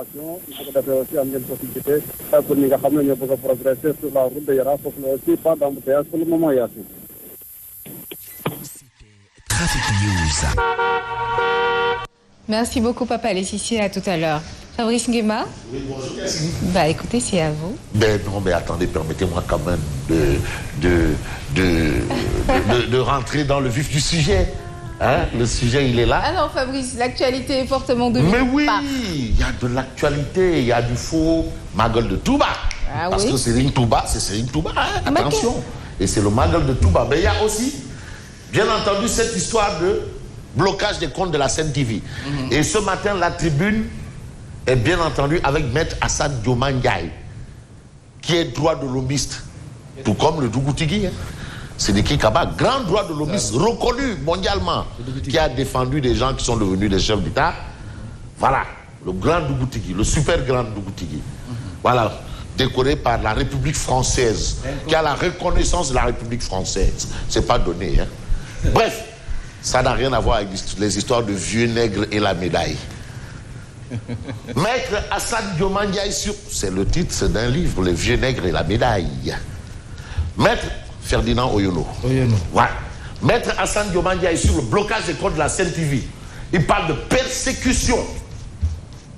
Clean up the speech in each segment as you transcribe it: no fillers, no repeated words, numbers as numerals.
Il faut d'abord aussi amener une possibilité pour nous amener à progresser sur la route de Yara, pour que aussi pas d'embouteillage pour le moment. Trafic News. Merci beaucoup, Papa Laetitia. À tout à l'heure. Fabrice Nguema. Oui, bonjour. Bah, écoutez, c'est à vous. Ben non, mais attendez, permettez-moi quand même de rentrer dans le vif du sujet. Hein? Le sujet, il est là. Ah non, Fabrice, l'actualité est fortement de Mais oui, il y a de l'actualité, il y a du faux Magal de Touba. Ah, parce oui. que Serigne Touba, c'est Serigne Touba, hein? Attention. Et c'est le Magal de Touba. Mais il y a aussi, bien entendu, cette histoire de blocage des comptes de la Sen TV. Et ce matin, la tribune est bien entendu avec Maître Assad Diomandiaï, qui est droit de l'homiste, tout comme le Dougoutigui. Hein? C'est des Kikaba, grand droit de l'homiste, reconnu mondialement, qui a défendu des gens qui sont devenus des chefs d'État. Voilà, le grand Dougoutigui, le super grand Dougoutigui. Voilà, décoré par la République française, qui a la reconnaissance de la République française. C'est pas donné. Hein? Bref, ça n'a rien à voir avec les histoires de vieux nègres et la médaille. Maître Assad Diomandiaï, c'est le titre d'un livre, Les vieux nègres et la médaille. Maître Ferdinand Oyono. Ouais. Maître Assad Diomandiaï sur le blocage des comptes de la Sen TV. Il parle de persécution.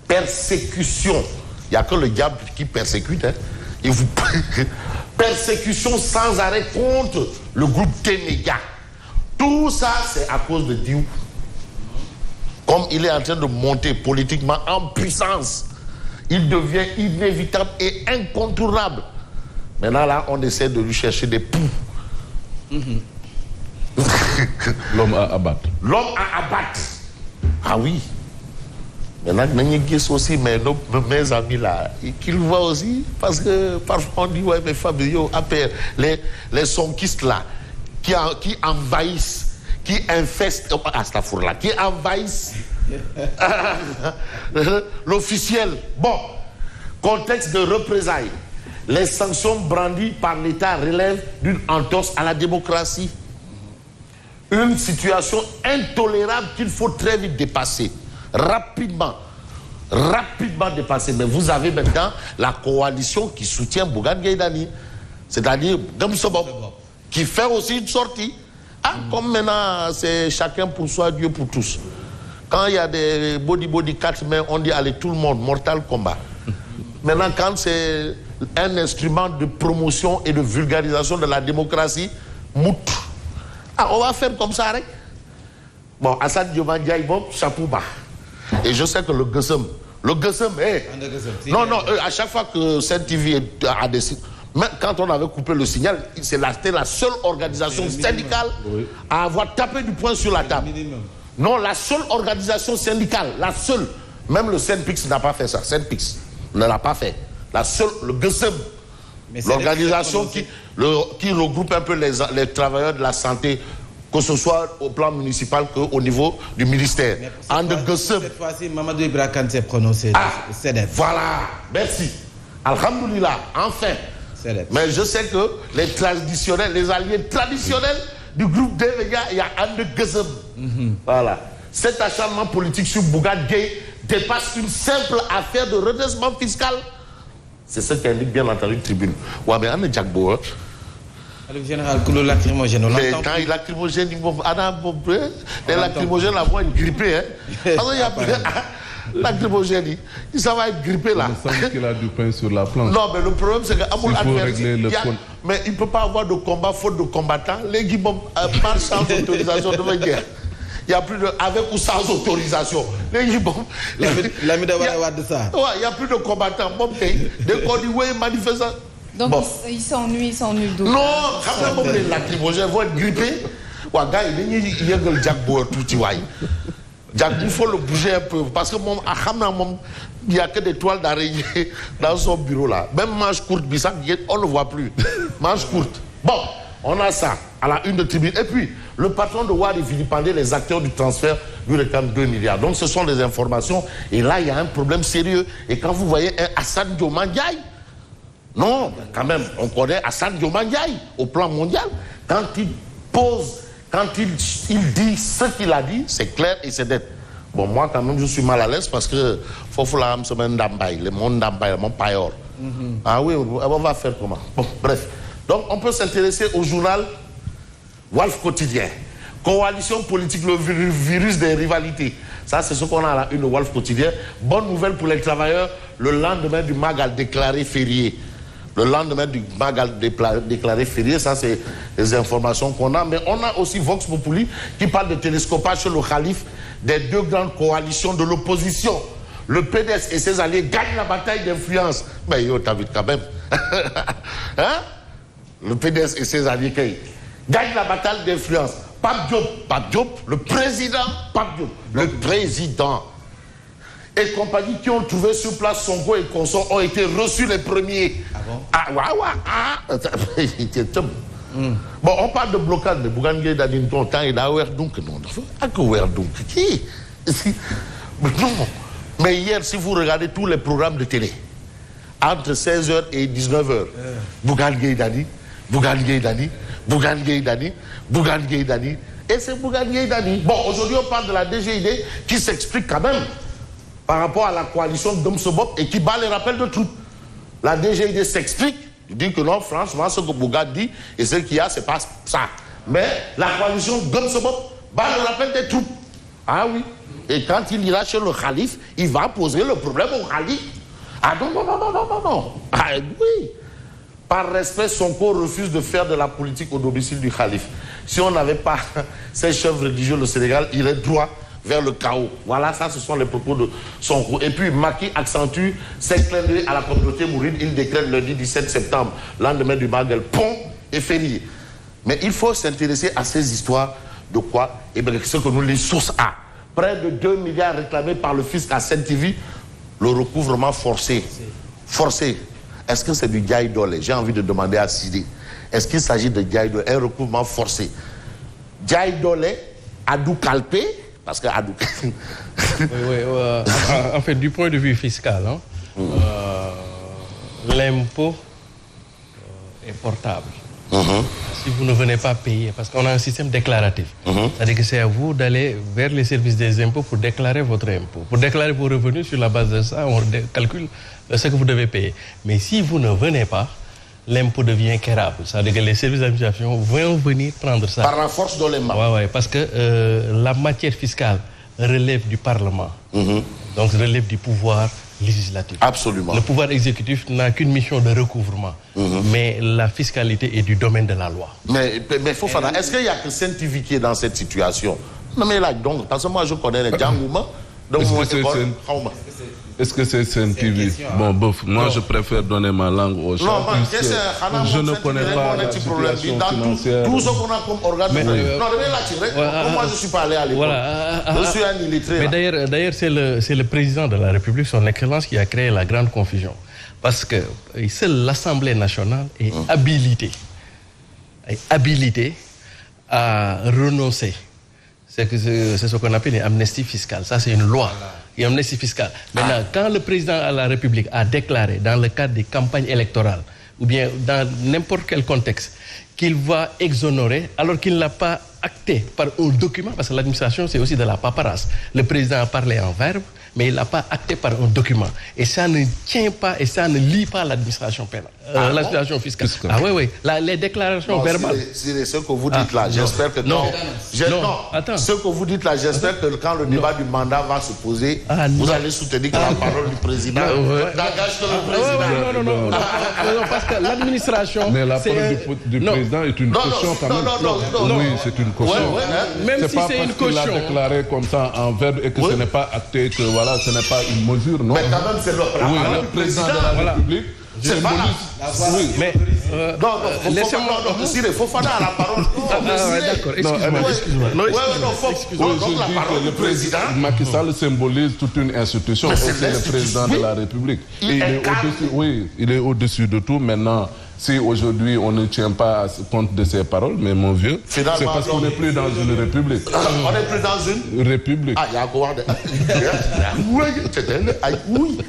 Persécution. Il n'y a que le diable qui persécute. Hein. Il vous... Persécution sans arrêt contre le groupe Téméga. Tout ça, c'est à cause de Dieu. Comme il est en train de monter politiquement en puissance, il devient inévitable et incontournable. Maintenant, là, on essaie de lui chercher des poux. L'homme à abattre. L'homme à abattre. Ah oui. Maintenant, Nanyegis aussi, mes amis là, qu'ils voient aussi, parce que parfois on dit, ouais, mais Fabio, après, les sonkistes là, qui envahissent, qui infestent, qui envahissent l'officiel. Bon, contexte de représailles. Les sanctions brandies par l'État relèvent d'une entorse à la démocratie. Une situation intolérable qu'il faut très vite dépasser. Rapidement dépasser. Mais vous avez maintenant la coalition qui soutient Bougane Gueye Dany, c'est-à-dire Gamsobop, qui fait aussi une sortie. Ah, comme maintenant, c'est chacun pour soi, Dieu pour tous. Quand il y a des body 4 mains, on dit allez, tout le monde, Mortal Kombat. Maintenant, quand c'est un instrument de promotion et de vulgarisation de la démocratie, mout. Ah, on va faire comme ça, hein? Bon, Assad Diomandiaï, bon, chapeau bas. Et je sais que le Guessem, non, à chaque fois que cette TV a décidé, même quand on avait coupé le signal, c'était la seule organisation syndicale à avoir tapé du poing sur la table. Non, la seule organisation syndicale, la seule. Même le SYNPICS n'a pas fait ça. SYNPICS ne l'a pas fait. La seule, le GSEM, l'organisation qui regroupe un peu les travailleurs de la santé, que ce soit au plan municipal qu'au niveau du ministère. Cette fois-ci, Mamadou Ibra Kane s'est prononcé. Voilà, merci. Alhamdoulilah, enfin. Mais je sais que les alliés traditionnels du groupe Téméga, il y a Ande Guessem. Voilà. Cet acharnement politique sur Bougane Gueye dépasse une simple affaire de redressement fiscal. C'est ce qu'indique bien entendu la tribune. Ouais, mais Anne Jack Bauer. Le général Koulou lacrymogène. Mais quand il lacrymogène, les lacrymogènes, la voix est grippée. Hein? Parce qu'il y a lacrymogène, ça va être grippé là. Il semble qu'il a du pain sur la planche. Non, mais le problème c'est que mais il ne peut pas avoir de combat faute de combattants. Les Guy marchent sans autorisation de guerre. Il n'y a plus de. Avec ou sans autorisation. Les Guy l'ami d'avoir de ça. Ouais, il n'y a plus de combattants. Bon, dès qu'on dit oui, manifestant. Donc bon. Ils s'ennuient d'où? Non, quand même, les lacrymogènes vont être grippés. Ouais, gars, il y a le Jack Bauer tout petit Jack, il faut le bouger un peu. Parce que il n'y a que des toiles d'araignée dans son bureau là. Même manche courte, on ne le voit plus. Manche courte. Bon, on a ça à la une de tribune. Et puis, le patron de Wari vilipendait les acteurs du transfert lui réclame 2 milliards. Donc, ce sont des informations. Et là, il y a un problème sérieux. Et quand vous voyez un Assad Diomandiaï, non, quand même, on connaît Assad Diomandiaï au plan mondial. Quand il pose, quand il dit ce qu'il a dit, c'est clair et c'est net. Bon, moi, quand même, je suis mal à l'aise parce que faut la semaine d'Ambaye, le monde d'Ambaye, mon payor. Ah oui, on va faire comment? Bon, bref. Donc, on peut s'intéresser au journal Walf Quotidien. Coalition politique, le virus des rivalités. Ça, c'est ce qu'on a à la une de Walf Quotidien. Bonne nouvelle pour les travailleurs. Le lendemain du Magal déclaré férié. Le lendemain du Magal déclaré férié, ça, c'est les informations qu'on a. Mais on a aussi Vox Populi qui parle de télescopage sur le calife des deux grandes coalitions de l'opposition. Le PDS et ses alliés gagnent la bataille d'influence. Mais yo, t'as vu quand même. Hein? Le PDS et ses alliés gagnent la bataille d'influence. Pape Diop, le président Pape Diop, le président et compagnie qui ont trouvé sur place Sonko et consorts ont été reçus les premiers. Ah bon? Bon, on parle de blocage de Bougane Dani temps et d'Aouer donc non. Qui? Non. Mais hier, si vous regardez tous les programmes de télé, entre 16h et 19h, Bougane Dani. Et c'est Bougane Dani. Bon, aujourd'hui, on parle de la DGID qui s'explique quand même par rapport à la coalition d'Omsobop et qui bat les rappels de troupes. La DGID s'explique, il dit que non, franchement, ce que Bougane dit et ce qu'il y a, c'est pas ça. Mais la coalition d'Omsobop bat le rappel des troupes. Ah oui. Et quand il ira chez le calife, il va poser le problème au calife. Ah non. Ah oui. Par respect, Sonko refuse de faire de la politique au domicile du calife. Si on n'avait pas ces chefs religieux, le Sénégal irait droit vers le chaos. Voilà, ça, ce sont les propos de Sonko. Et puis, Macky accentue ses clins d'œil à la communauté mouride. Il décrète lundi 17 septembre, lendemain du Magal, pont et férié. Mais il faut s'intéresser à ces histoires de quoi? Eh bien, ce que nous, les sources A. Près de 2 milliards réclamés par le fisc à Sen-TV, le recouvrement forcé. Forcé. Est-ce que c'est du Diaïdole? J'ai envie de demander à Sidé. Est-ce qu'il s'agit de Diaïdole, un recouvrement forcé? Diaïdole, Adou Kalpé, parce que Adou... en fait, du point de vue fiscal, l'impôt est portable. Si vous ne venez pas payer, parce qu'on a un système déclaratif. C'est-à-dire que c'est à vous d'aller vers les services des impôts pour déclarer votre impôt. Pour déclarer vos revenus, sur la base de ça, on calcule ce que vous devez payer. Mais si vous ne venez pas, l'impôt devient quérable. C'est-à-dire que les services d'administration vont venir prendre ça. Par la force de l'aimant. Oui, parce que la matière fiscale relève du Parlement. Donc relève du pouvoir législatif. Absolument. Le pouvoir exécutif n'a qu'une mission de recouvrement. Mais la fiscalité est du domaine de la loi. Mais Fofana, est-ce qu'il n'y a que Sen-TV qui est dans cette situation? Non, mais là, donc, parce que moi, je connais les Djangouma. Est-ce que c'est Sen-TV? Bon, bof, moi je préfère donner ma langue au chat. Non, je ne connais pas la situation financière. Tout ce qu'on a comme organe. Non, moi je ne suis pas allé à l'époque. Je suis un illettré. Mais d'ailleurs, c'est le président de la République, son Excellence, qui a créé la grande confusion. Parce que seule l'Assemblée nationale est habilitée à renoncer. C'est ce qu'on appelle une amnistie fiscale. Ça, c'est une loi. Une amnistie fiscale. Maintenant, quand le président de la République a déclaré, dans le cadre des campagnes électorales, ou bien dans n'importe quel contexte, qu'il va exonérer, alors qu'il ne l'a pas acté par un document, parce que l'administration, c'est aussi de la paperasse. Le président a parlé en verbe, mais il ne l'a pas acté par un document. Et ça ne tient pas, et ça ne lie pas l'administration pénale, l'administration fiscale. Ah oui. Les déclarations verbales. C'est ce que vous dites là, j'espère que... Non, attends. Ce que vous dites là, j'espère que quand le débat du mandat va se poser, vous allez soutenir que la parole du président n'engage que le président. Non, parce que l'administration... Mais la parole du président est une caution quand même. Non, oui, c'est une caution. Même si c'est une caution. C'est pas parce qu'il a déclaré comme ça en verbe et que ce n'est pas acté que voilà, ce n'est pas une mesure, non. Mais quand même, c'est le président de la République. C'est pas oui, mais il faut faire la parole. D'accord, excuse-moi. Le président Macky Sall symbolise toute une institution. C'est le président de la République. Il est au-dessus de tout. Maintenant, si aujourd'hui on ne tient pas compte de ses paroles, mais mon vieux, c'est parce qu'on n'est plus dans une république. On n'est plus dans une république. Ah, il y a quoi? Oui.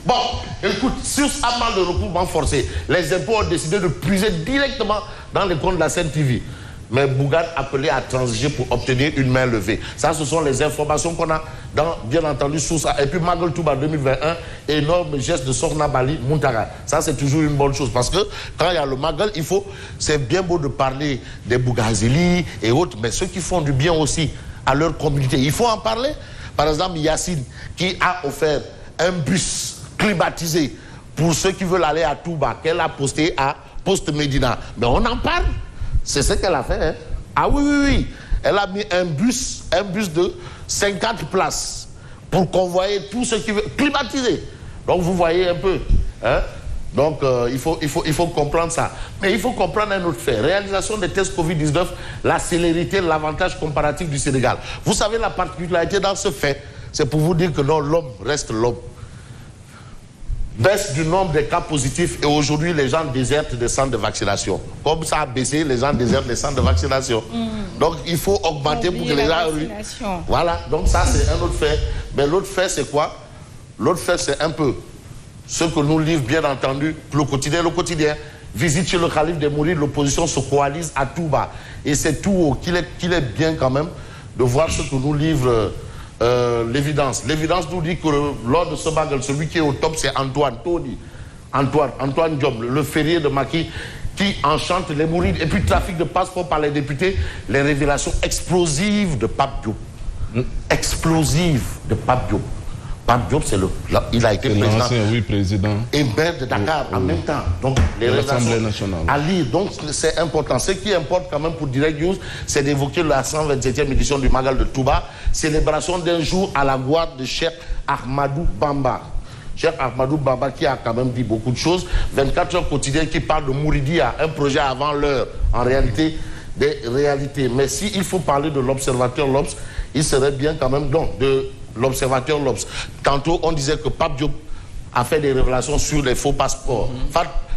Bon, écoute, sur ce mal de recouvrement forcé, les impôts ont décidé de puiser directement dans les comptes de la Sen-TV. mais Bougane appelait à transiger pour obtenir une main levée. Ça, ce sont les informations qu'on a dans, bien entendu, sous ça. Et puis Magal Touba 2021, énorme geste de Sorna Bali Muntara. Ça, c'est toujours une bonne chose parce que quand il y a le Magal, il faut, c'est bien beau de parler des Bougazeli et autres, mais ceux qui font du bien aussi à leur communauté, il faut en parler. Par exemple, Yacine, qui a offert un bus climatisé pour ceux qui veulent aller à Touba, qu'elle a posté à Poste Médina. Mais on en parle. C'est ce qu'elle a fait. Hein? Ah oui, oui, oui. Elle a mis un bus de 50 places pour convoyer tous ceux qui veulent climatiser. Donc vous voyez un peu. Hein? Donc il faut comprendre ça. Mais il faut comprendre un autre fait. Réalisation des tests Covid-19, la célérité, l'avantage comparatif du Sénégal. Vous savez la particularité dans ce fait, c'est pour vous dire que non, l'homme reste l'homme. Baisse du nombre de cas positifs et aujourd'hui les gens désertent des centres de vaccination. Comme ça a baissé, les gens désertent les centres de vaccination. Donc il faut augmenter pour que les gens... Voilà, donc ça c'est un autre fait. Mais l'autre fait c'est quoi? L'autre fait c'est un peu ce que nous livre bien entendu le quotidien. Le quotidien, visite chez le calife des Mourides, l'opposition se coalise à tout bas. Et c'est tout haut qu'il est bien quand même de voir ce que nous livre... l'évidence. L'évidence nous dit que lors de ce bagarre, celui qui est au top, c'est Antoine Tony. Antoine Diop, le ferrier de Macky, qui enchante les Mourides. Et puis, trafic de passeports par les députés, les révélations explosives de Pape Diop. Explosives de Pape Diop. Pape Diop, il a été président. Oui, président. Et maire de Dakar en même temps. Donc, les l'Assemblée nationale. À lire. Donc, c'est important. Ce qui importe quand même pour Direct News, c'est d'évoquer la 127e édition du Magal de Touba, célébration d'un jour à la gloire de Cheikh Ahmadou Bamba. Cheikh Ahmadou Bamba qui a quand même dit beaucoup de choses. 24 heures quotidiennes qui parle de Mouridia, un projet avant l'heure. En réalité, des réalités. Mais s'il faut parler de l'observateur L'Obs, il serait bien quand même de l'observateur L'Obs. Tantôt, on disait que Pape Diop a fait des révélations sur les faux passeports.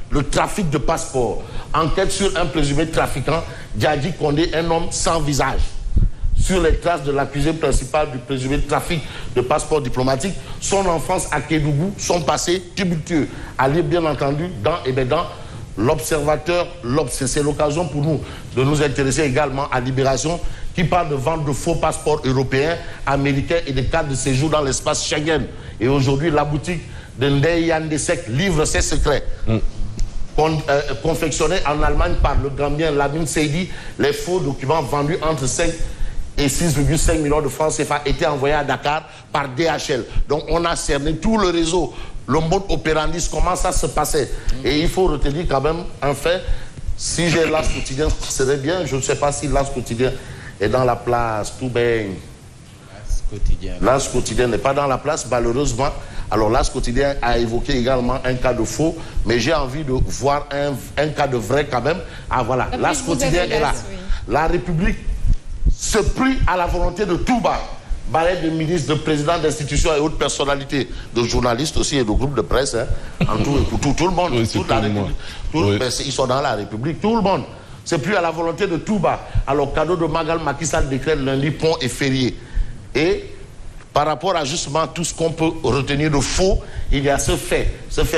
Le trafic de passeports. Enquête sur un présumé trafiquant, Djadji Kondé, un homme sans visage. Sur les traces de l'accusé principal du présumé trafic de passeports diplomatiques, son enfance à Kédougou, son passé tumultueux. À lire bien entendu dans l'observateur L'Obs. C'est l'occasion pour nous de nous intéresser également à Libération, qui parle de vente de faux passeports européens, américains et des cartes de séjour dans l'espace Schengen. Et aujourd'hui, la boutique de Ndeye Yandesek livre ses secrets. Confectionnés en Allemagne par le Gambien Lamine Seydi, les faux documents vendus entre 5 et 6,5 millions de francs CFA étaient envoyés à Dakar par DHL. Donc on a cerné tout le réseau, le mode opérandis, comment ça se passait. Et il faut retenir quand même un fait. Si j'ai l'As quotidien, ce serait bien. Je ne sais pas si l'As quotidien est dans la place, tout bien. L'As quotidien n'est pas dans la place, malheureusement. Alors l'As quotidien a évoqué également un cas de faux, mais j'ai envie de voir un cas de vrai quand même. Ah voilà, l'As quotidien est là. Oui. La République se plie à la volonté de Touba. Balai de ministres, de présidents d'institutions et autres personnalités, de journalistes aussi et de groupes de presse, hein, en tout le monde, oui, toute la République. Oui. Ils sont dans la République, tout le monde. C'est plus à la volonté de Touba. Alors, cadeau de Magal, Macky Sall décrète lundi pont et férié. Et par rapport à justement tout ce qu'on peut retenir de faux, il y a ce fait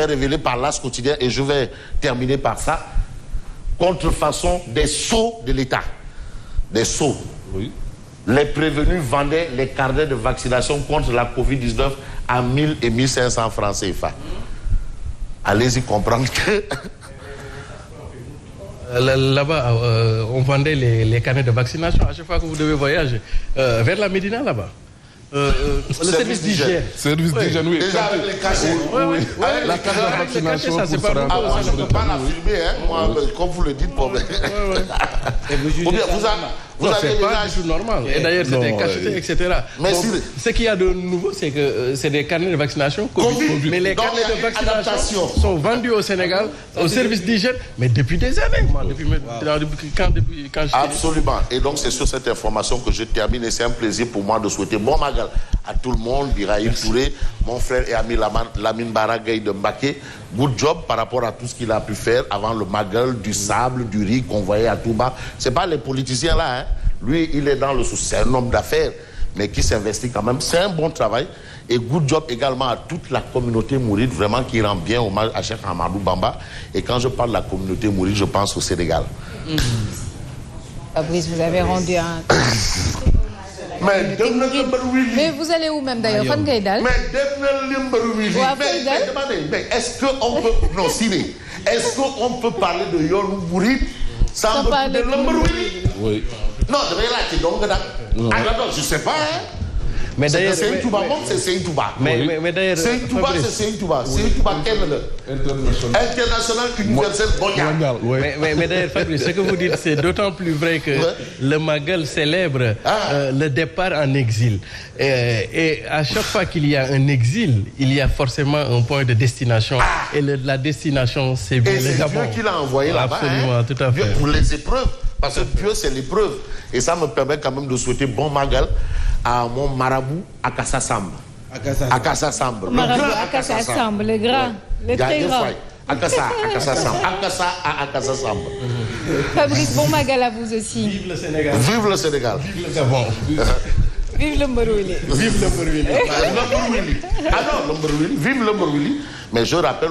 révélé par l'As quotidien, et je vais terminer par ça. Contrefaçon des sceaux de l'État. Des sceaux. Oui. Les prévenus vendaient les carnets de vaccination contre la Covid-19 à 1000 et 1500 francs CFA. Allez-y comprendre que... Là-bas, on vendait les carnets de vaccination à chaque fois que vous devez voyager. Vers la Médina, là-bas. Le service d'hygiène. Service d'hygiène, oui. Déjà avec les cachets. Oui. Avec la carte de vaccination, ça, c'est pas pour je ne peux pas la filmer, hein, moi, comme vous le dites. Pour... Vous avez pas du tout normal. Et d'ailleurs, c'est des cachetés, etc. Mais donc, ce qu'il y a de nouveau, c'est que c'est des carnets de vaccination COVID. Mais les carnets de vaccination sont vendus au Sénégal, au service d'hygiène, mais depuis des années. Moi, depuis quand Absolument. Et donc, c'est sur cette information que je termine. Et c'est un plaisir pour moi de souhaiter bon Magal à tout le monde, Biraïm Touré, mon frère et ami Lamine Baragay de Mbaké. Good job par rapport à tout ce qu'il a pu faire avant le Magal, du sable, du riz qu'on voyait à Touba. Ce n'est pas les politiciens là, hein. Lui, il est dans le sous. C'est un homme d'affaires, mais qui s'investit quand même. C'est un bon travail. Et good job également à toute la communauté mouride, vraiment qui rend bien hommage à Cheikh Ahmadou Bamba. Et quand je parle de la communauté mouride, je pense au Sénégal. Fabrice, vous avez rendu un... Mais vous allez où même d'ailleurs? Fan ngay dal? Mais est-ce qu'on peut... Non, Siré. Est-ce qu'on peut parler de Yoonu Mouride sans parler de Lombarwili? Oui. Non, je sais pas, hein. Mais d'ailleurs, c'est Seyni Touba moom c'est Seyni Touba. Mais d'ailleurs, Seyni Touba c'est Seyni Touba. Seyni Touba kenn la. International universel mondial. Mais d'ailleurs, Fabrice, ce que vous dites, c'est d'autant plus vrai que le Magal célèbre le départ en exil. Et à chaque fois qu'il y a un exil, il y a forcément un point de destination. Et la destination, c'est bien le Gabon. Et c'est Dieu qui l'a envoyé là-bas. Absolument, tout à fait. Pour les épreuves. Parce que Dieu, c'est l'épreuve. Et ça me permet quand même de souhaiter bon Magal à mon marabout Akassa Samb. Akassa Samb. Marabout Akassa Samb, le grand, le très grand. Akassa Samb. Akassa Samb. Fabrice, bon Magal à vous aussi. Vive le Sénégal. Vive le Sénégal. Vive le Gabon. Vive Lombarwili. Vive Lombarwili. Ah non, Lombarwili. Vive Lombarwili. Mais je rappelle